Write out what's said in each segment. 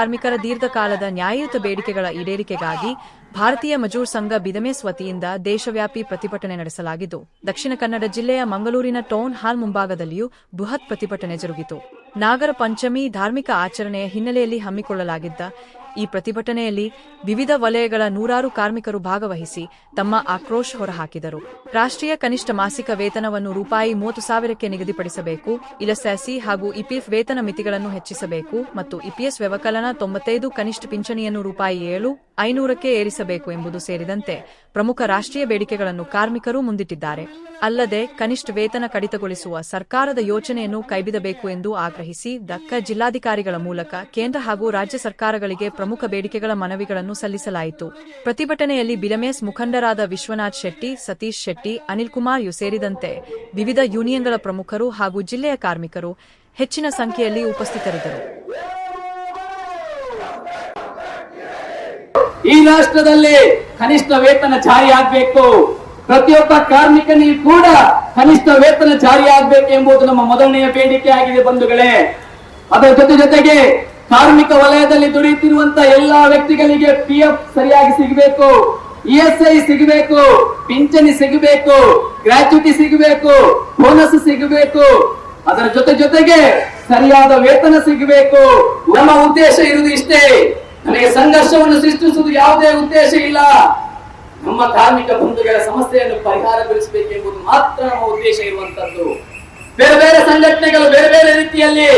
ಕಾರ್ಮಿಕರ ದೀರ್ಘಕಾಲದ ನ್ಯಾಯಯುತ ಬೇಡಿಕೆಗಳ ಈಡೇರಿಕೆಗಾಗಿ ಭಾರತೀಯ ಮಜೂರ್ ಸಂಘ ಬಿದಮೆಸ್ ವತಿಯಿಂದ ದೇಶವ್ಯಾಪಿ ಪ್ರತಿಭಟನೆ ನಡೆಸಲಾಗಿದ್ದು, ದಕ್ಷಿಣ ಕನ್ನಡ ಜಿಲ್ಲೆಯ ಮಂಗಳೂರಿನ ಟೌನ್ ಹಾಲ್ ಮುಂಭಾಗದಲ್ಲಿಯೂ ಬೃಹತ್ ಪ್ರತಿಭಟನೆ ಜರುಗಿತು. ನಾಗರ ಪಂಚಮಿ ಧಾರ್ಮಿಕ ಆಚರಣೆಯ ಹಿನ್ನೆಲೆಯಲ್ಲಿ ಹಮ್ಮಿಕೊಳ್ಳಲಾಗಿದ್ದ ಈ ಪ್ರತಿಭಟನೆಯಲ್ಲಿ ವಿವಿಧ ವಲಯಗಳ ನೂರಾರು ಕಾರ್ಮಿಕರು ಭಾಗವಹಿಸಿ ತಮ್ಮ ಆಕ್ರೋಶ ಹೊರಹಾಕಿದರು. ರಾಷ್ಟ್ರೀಯ ಕನಿಷ್ಠ ಮಾಸಿಕ ವೇತನವನ್ನು ₹30,000ಕ್ಕೆ ನಿಗದಿಪಡಿಸಬೇಕು, ಇಎಸ್ಐ ಹಾಗೂ ಇಪಿಎಫ್ ವೇತನ ಮಿತಿಗಳನ್ನು ಹೆಚ್ಚಿಸಬೇಕು ಮತ್ತು ಇಪಿಎಸ್ ವ್ಯವಕಲನ 95 ಕನಿಷ್ಠ ಪಿಂಚಣಿಯನ್ನು ₹500ಕ್ಕೆ ಏರಿಸಬೇಕು ಎಂಬುದು ಸೇರಿದಂತೆ ಪ್ರಮುಖ ರಾಷ್ಟ್ರೀಯ ಬೇಡಿಕೆಗಳನ್ನು ಕಾರ್ಮಿಕರು ಮುಂದಿಟ್ಟಿದ್ದಾರೆ. ಅಲ್ಲದೆ ಕನಿಷ್ಠ ವೇತನ ಕಡಿತಗೊಳಿಸುವ ಸರ್ಕಾರದ ಯೋಚನೆಯನ್ನು ಕೈಬಿಡಬೇಕು ಎಂದು ಆಗ್ರಹಿಸಿ ದಕ್ಕ ಜಿಲ್ಲಾಧಿಕಾರಿಗಳ ಮೂಲಕ ಕೇಂದ್ರ ಹಾಗೂ ರಾಜ್ಯ ಸರ್ಕಾರಗಳಿಗೆ ಪ್ರಮುಖ ಬೇಡಿಕೆಗಳ ಮನವಿಗಳನ್ನು ಸಲ್ಲಿಸಲಾಯಿತು. ಪ್ರತಿಭಟನೆಯಲ್ಲಿ ಬಿಲಮೇಸ್ ಮುಖಂಡರಾದ ವಿಶ್ವನಾಥ್ ಶೆಟ್ಟಿ, ಸತೀಶ್ ಶೆಟ್ಟಿ, ಅನಿಲ್ ಕುಮಾರ್ ಯು ಸೇರಿದಂತೆ ವಿವಿಧ ಯೂನಿಯನ್ಗಳ ಪ್ರಮುಖರು ಹಾಗೂ ಜಿಲ್ಲೆಯ ಕಾರ್ಮಿಕರು ಹೆಚ್ಚಿನ ಸಂಖ್ಯೆಯಲ್ಲಿ ಉಪಸ್ಥಿತರಿದ್ದರು. ಈ ರಾಷ್ಟ್ರದಲ್ಲಿ ಕನಿಷ್ಠ ವೇತನ ಜಾರಿ ಆಗಬೇಕು, ಪ್ರತಿಯೊಬ್ಬ ಕಾರ್ಮಿಕನಿಗೂ ಕೂಡ ಕನಿಷ್ಠ ವೇತನ ಜಾರಿ ಆಗಬೇಕು ಎಂಬುದು ನಮ್ಮ ಮೊದಲನೆಯ ಬೇಡಿಕೆ ಆಗಿದೆ ಬಂಧುಗಳೇ. ಅದರ ಜೊತೆಗೆ ಕಾರ್ಮಿಕ ವಲಯದಲ್ಲಿ ದುಡಿಯುತ್ತಿರುವಂತಹ ಎಲ್ಲಾ ವ್ಯಕ್ತಿಗಳಿಗೆ ಪಿಎಫ್ ಸರಿಯಾಗಿ ಸಿಗಬೇಕು, ಇಎಸ್ಐ ಸಿಗಬೇಕು, ಪಿಂಚಣಿ ಸಿಗಬೇಕು, ಗ್ರಾಚ್ಯುಟಿ ಸಿಗಬೇಕು, ಬೋನಸ್ ಸಿಗಬೇಕು. ಅದರ ಜೊತೆಗೆ ಸರಿಯಾದ ವೇತನ ಸಿಗಬೇಕು. ನಮ್ಮ ಉದ್ದೇಶ ಇರುವುದು ಇಷ್ಟೇ. ನನಗೆ ಸಂಘರ್ಷವನ್ನು ಸೃಷ್ಟಿಸುವುದು ಯಾವುದೇ ಉದ್ದೇಶ ಇಲ್ಲ. ನಮ್ಮ ಕಾರ್ಮಿಕ ಬಂಧುಗಳ ಸಮಸ್ಯೆಯನ್ನು ಪರಿಹಾರಗೊಳಿಸಬೇಕೆಂಬುದು ಮಾತ್ರ ನಮ್ಮ ಉದ್ದೇಶ ಇರುವಂತದ್ದು. ಬೇರೆ ಬೇರೆ ಸಂಘಟನೆಗಳು ಬೇರೆ ಬೇರೆ ರೀತಿಯಲ್ಲಿ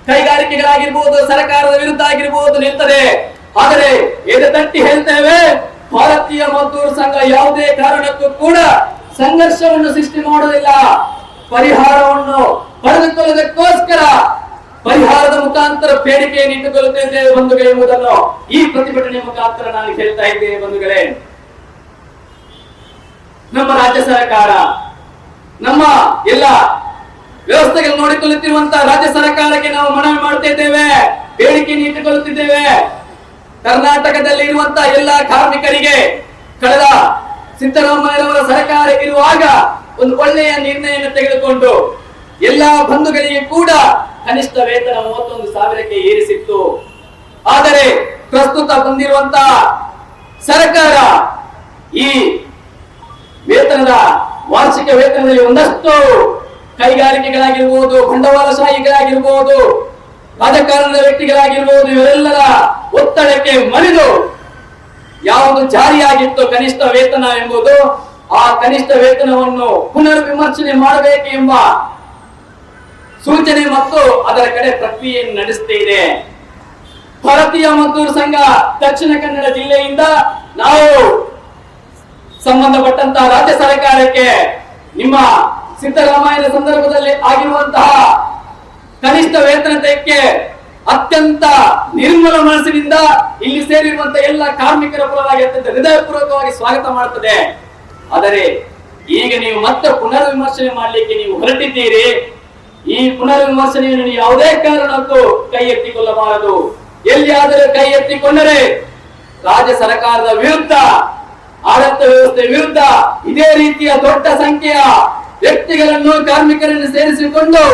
ಕೈಗಾರಿಕೆಗಳಾಗಿರ್ಬೋದು, ಸರ್ಕಾರದ ವಿರುದ್ಧ ಆಗಿರ್ಬೋದು ನಿಲ್ತದೆ. ಆದರೆ ಎದೆ ತಟ್ಟಿ ಹೇಳ್ತೇವೆ, ಭಾರತೀಯ ಮಜ್ದೂರ್ ಸಂಘ ಯಾವುದೇ ಕಾರಣಕ್ಕೂ ಕೂಡ ಸಂಘರ್ಷವನ್ನು ಸೃಷ್ಟಿ ಮಾಡುವುದಿಲ್ಲ. ಪರಿಹಾರವನ್ನು ಪಡೆದುಕೊಳ್ಳುವುದಕ್ಕೋಸ್ಕರ ಪರಿಹಾರದ ಮುಖಾಂತರ ಬೇಡಿಕೆಯನ್ನು ಇಟ್ಟುಕೊಳ್ಳುತ್ತಿದ್ದೇವೆ ಬಂಧುಗಳೇ ಎಂಬುದನ್ನು ಈ ಪ್ರತಿಭಟನೆ ಮುಖಾಂತರ ನಾನು ಹೇಳ್ತಾ ಇದ್ದೇನೆ ಬಂಧುಗಳೇ. ನಮ್ಮ ರಾಜ್ಯ ಸರ್ಕಾರ, ನಮ್ಮ ಎಲ್ಲ ವ್ಯವಸ್ಥೆಗಳು ನೋಡಿಕೊಳ್ಳುತ್ತಿರುವಂತಹ ರಾಜ್ಯ ಸರ್ಕಾರಕ್ಕೆ ನಾವು ಮನವಿ ಮಾಡ್ತಾ ಇದ್ದೇವೆ, ಬೇಡಿಕೆಯನ್ನು ಇಟ್ಟುಕೊಳ್ಳುತ್ತಿದ್ದೇವೆ. ಕರ್ನಾಟಕದಲ್ಲಿ ಇರುವಂತಹ ಎಲ್ಲ ಕಾರ್ಮಿಕರಿಗೆ ಕಳೆದ ಸಿದ್ದರಾಮಯ್ಯರವರ ಸರ್ಕಾರ ಇರುವಾಗ ಒಂದು ಒಳ್ಳೆಯ ನಿರ್ಣಯವನ್ನು ತೆಗೆದುಕೊಂಡು ಎಲ್ಲಾ ಬಂಧುಗಳಿಗೆ ಕೂಡ ಕನಿಷ್ಠ ವೇತನ 31,000ಕ್ಕೆ ಏರಿಸಿತ್ತು. ಆದರೆ ಪ್ರಸ್ತುತ ಬಂದಿರುವಂತಹ ಸರ್ಕಾರ ಈ ವೇತನದ ವಾರ್ಷಿಕ ವೇತನದಲ್ಲಿ ಒಂದಷ್ಟು ಕೈಗಾರಿಕೆಗಳಾಗಿರ್ಬೋದು, ಬಂಡವಾಳಶಾಹಿಗಳಾಗಿರ್ಬೋದು, ರಾಜಕಾರಣದ ವ್ಯಕ್ತಿಗಳಾಗಿರ್ಬೋದು, ಇವರೆಲ್ಲರ ಒತ್ತಡಕ್ಕೆ ಮಣಿದು ಯಾವುದು ಜಾರಿಯಾಗಿತ್ತು ಕನಿಷ್ಠ ವೇತನ ಎಂಬುದು, ಆ ಕನಿಷ್ಠ ವೇತನವನ್ನು ಪುನರ್ ವಿಮರ್ಶನೆ ಮಾಡಬೇಕು ಎಂಬ ಸೂಚನೆ ಮತ್ತು ಅದರ ಕಡೆ ಪ್ರಕ್ರಿಯೆಯನ್ನು ನಡೆಸ್ತಾ ಇದೆ. ಭಾರತೀಯ ಮಜ್ದೂರ್ ಸಂಘ ದಕ್ಷಿಣ ಕನ್ನಡ ಜಿಲ್ಲೆಯಿಂದ ನಾವು ಸಂಬಂಧಪಟ್ಟಂತಹ ರಾಜ್ಯ ಸರ್ಕಾರಕ್ಕೆ ನಿಮ್ಮ ಸಿದ್ದರಾಮಯ್ಯನ ಸಂದರ್ಭದಲ್ಲಿ ಆಗಿರುವಂತಹ ಕನಿಷ್ಠ ವೇತನಕ್ಕೆ ಅತ್ಯಂತ ನಿರ್ಮಲ ಮನಸ್ಸಿನಿಂದ ಇಲ್ಲಿ ಸೇರಿರುವಂತಹ ಎಲ್ಲ ಕಾರ್ಮಿಕರ ಪರವಾಗಿ ಅತ್ಯಂತ ಹೃದಯಪೂರ್ವಕವಾಗಿ ಸ್ವಾಗತ ಮಾಡುತ್ತದೆ. ಆದರೆ ಈಗ ನೀವು ಮತ್ತೆ ಪುನರ್ ವಿಮರ್ಶನೆ ಮಾಡಲಿಕ್ಕೆ ನೀವು ಹೊರಟಿದ್ದೀರಿ. ಈ ಪುನರ್ ವಿಮರ್ಶನೆಯನ್ನು ಯಾವುದೇ ಕಾರಣಕ್ಕೂ ಕೈ ಎತ್ತಿಕೊಳ್ಳಬಾರದು. ಎಲ್ಲಿಯಾದರೂ ಕೈ ಎತ್ತಿಕೊಂಡರೆ ರಾಜ್ಯ ಸರ್ಕಾರದ ವಿರುದ್ಧ, ಆಡಳಿತ ವ್ಯವಸ್ಥೆ ವಿರುದ್ಧ ಇದೇ ರೀತಿಯ ದೊಡ್ಡ ಸಂಖ್ಯೆಯ ವ್ಯಕ್ತಿಗಳನ್ನು, ಕಾರ್ಮಿಕರನ್ನು ಸೇರಿಸಿಕೊಂಡು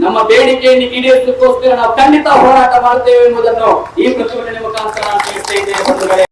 ನಮ್ಮ ಬೇಡಿಕೆಯನ್ನು ಈಡೇರಿಸಲಿಕ್ಕೋಸ್ಕರ ನಾವು ಖಂಡಿತ ಹೋರಾಟ ಮಾಡುತ್ತೇವೆ ಎಂಬುದನ್ನು ಈ ಪ್ರತಿಭಟನೆ ಮುಖಾಂತರ ನಾನು ತಿಳಿಸ್ತಾ ಇದ್ದೇನೆ ಬಂಧುಗಳೇ.